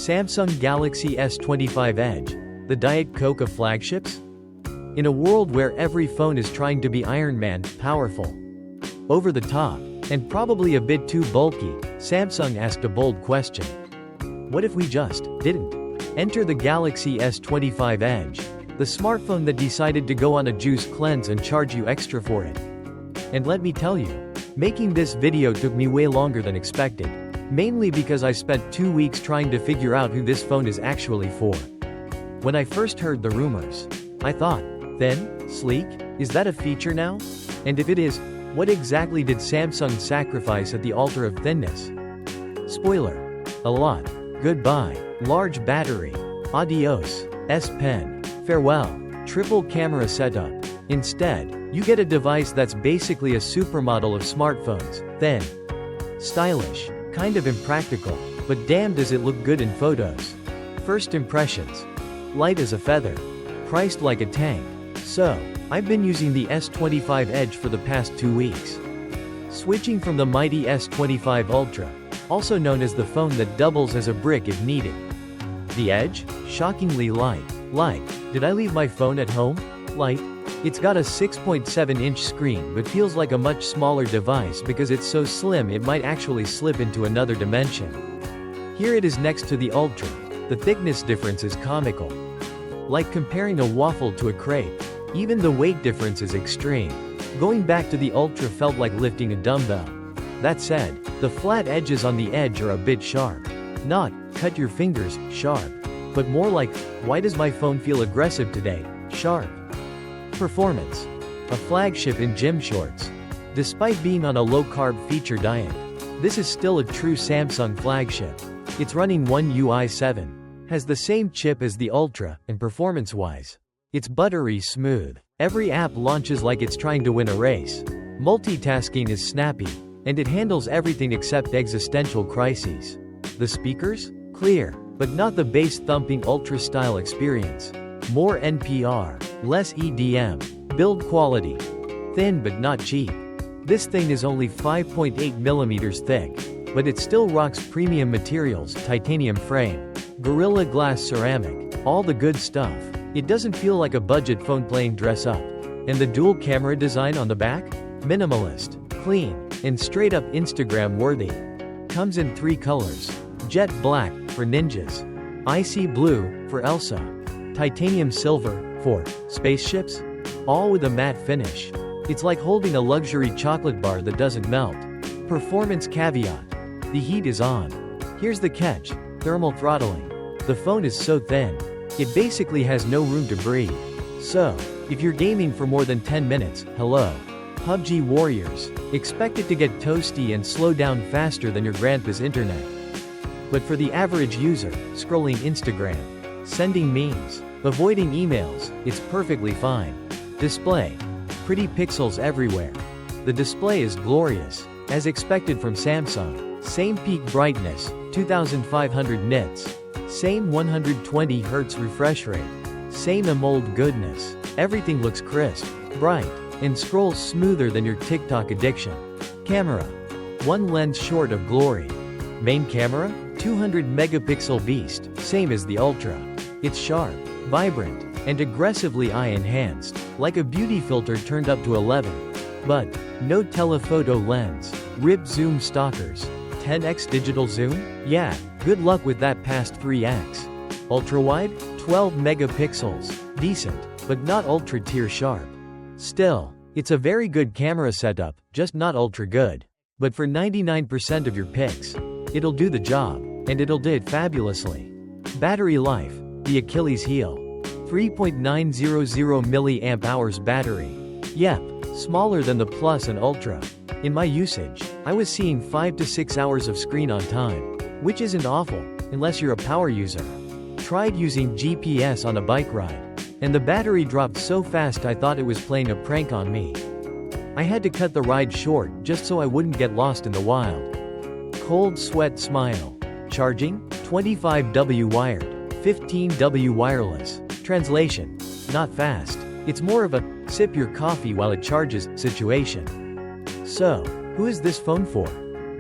Samsung Galaxy S25 Edge, the Diet Coke of flagships? In a world where every phone is trying to be Iron Man, powerful, over the top, and probably a bit too bulky, Samsung asked a bold question. What if we just didn't? Enter the Galaxy S25 Edge, the smartphone that decided to go on a juice cleanse and charge you extra for it. And let me tell you, making this video took me way longer than expected, mainly because I spent 2 weeks trying to figure out who this phone is actually for. When I first heard the rumors, I thought, thin, sleek, is that a feature now? And if it is, what exactly did Samsung sacrifice at the altar of thinness? Spoiler. A lot. Goodbye. Large battery. Adios. S Pen. Farewell. Triple camera setup. Instead, you get a device that's basically a supermodel of smartphones. Thin. Stylish. Kind of impractical. But damn does it look good in photos. First impressions. Light as a feather. Priced like a tank. So, I've been using the S25 Edge for the past 2 weeks. Switching from the mighty S25 Ultra, also known as the phone that doubles as a brick if needed. The Edge? Shockingly light. Light. Did I leave my phone at home? Light. It's got a 6.7-inch screen but feels like a much smaller device because it's so slim it might actually slip into another dimension. Here it is next to the Ultra. The thickness difference is comical. Like comparing a waffle to a crepe. Even the weight difference is extreme. Going back to the Ultra felt like lifting a dumbbell. That said, the flat edges on the Edge are a bit sharp. Not, cut your fingers, sharp. But more like, why does my phone feel aggressive today, sharp? Performance. A flagship in gym shorts. Despite being on a low-carb feature diet, this is still a true Samsung flagship. It's running One UI 7. Has the same chip as the Ultra, and performance-wise, it's buttery smooth. Every app launches like it's trying to win a race. Multitasking is snappy, and it handles everything except existential crises. The speakers? Clear, but not the bass-thumping Ultra-style experience. More NPR, less EDM. Build quality. Thin but not cheap. This thing is only 5.8mm thick, but it still rocks premium materials, titanium frame, Gorilla Glass ceramic, all the good stuff. It doesn't feel like a budget phone playing dress up. And the dual camera design on the back? Minimalist, clean, and straight up Instagram worthy. Comes in 3 colors. Jet Black, for ninjas. Icy Blue, for Elsa. Titanium Silver, for spaceships. All with a matte finish. It's like holding a luxury chocolate bar that doesn't melt. Performance caveat. The heat is on. Here's the catch. Thermal throttling. The phone is so thin. It basically has no room to breathe. So, if you're gaming for more than 10 minutes, hello. PUBG warriors, expect it to get toasty and slow down faster than your grandpa's internet. But for the average user, scrolling Instagram, sending memes, avoiding emails, it's perfectly fine. Display. Pretty pixels everywhere. The display is glorious, as expected from Samsung. Same peak brightness, 2500 nits. Same 120Hz refresh rate. Same AMOLED goodness. Everything looks crisp, bright, and scrolls smoother than your TikTok addiction. Camera. One lens short of glory. Main camera? 200-megapixel beast, same as the Ultra. It's sharp, vibrant, and aggressively eye-enhanced, like a beauty filter turned up to 11. But, no telephoto lens. Rip zoom stalkers. 10x digital zoom? Yeah, good luck with that past 3x. Ultra-wide? 12 megapixels. Decent, but not ultra-tier sharp. Still, it's a very good camera setup, just not ultra-good. But for 99% of your pics, it'll do the job, and it'll do it fabulously. Battery life, the Achilles heel. 3.900 mAh battery. Yep, smaller than the Plus and Ultra. In my usage, I was seeing 5 to 6 hours of screen on time, which isn't awful, unless you're a power user. Tried using GPS on a bike ride, and the battery dropped so fast I thought it was playing a prank on me. I had to cut the ride short just so I wouldn't get lost in the wild. Cold sweat smile. Charging? 25W wired, 15W wireless. Translation. Not fast. It's more of a, sip your coffee while it charges, situation. So, who is this phone for?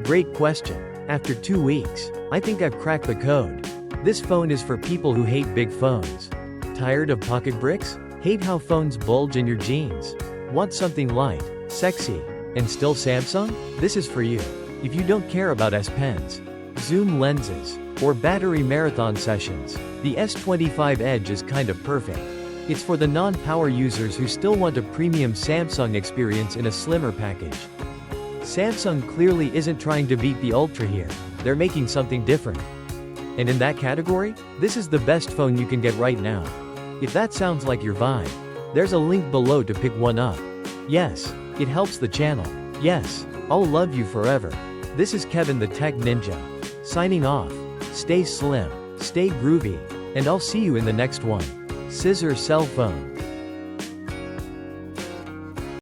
Great question. After 2 weeks, I think I've cracked the code. This phone is for people who hate big phones. Tired of pocket bricks? Hate how phones bulge in your jeans? Want something light, sexy, and still Samsung? This is for you. If you don't care about S Pens, zoom lenses, or battery marathon sessions, the S25 Edge is kind of perfect. It's for the non-power users who still want a premium Samsung experience in a slimmer package. Samsung clearly isn't trying to beat the Ultra here, they're making something different. And in that category, this is the best phone you can get right now. If that sounds like your vibe, there's a link below to pick one up. Yes, it helps the channel. Yes, I'll love you forever. This is Kevin the Tech Ninja, signing off. Stay slim, stay groovy, and I'll see you in the next one. Scissor cell phone.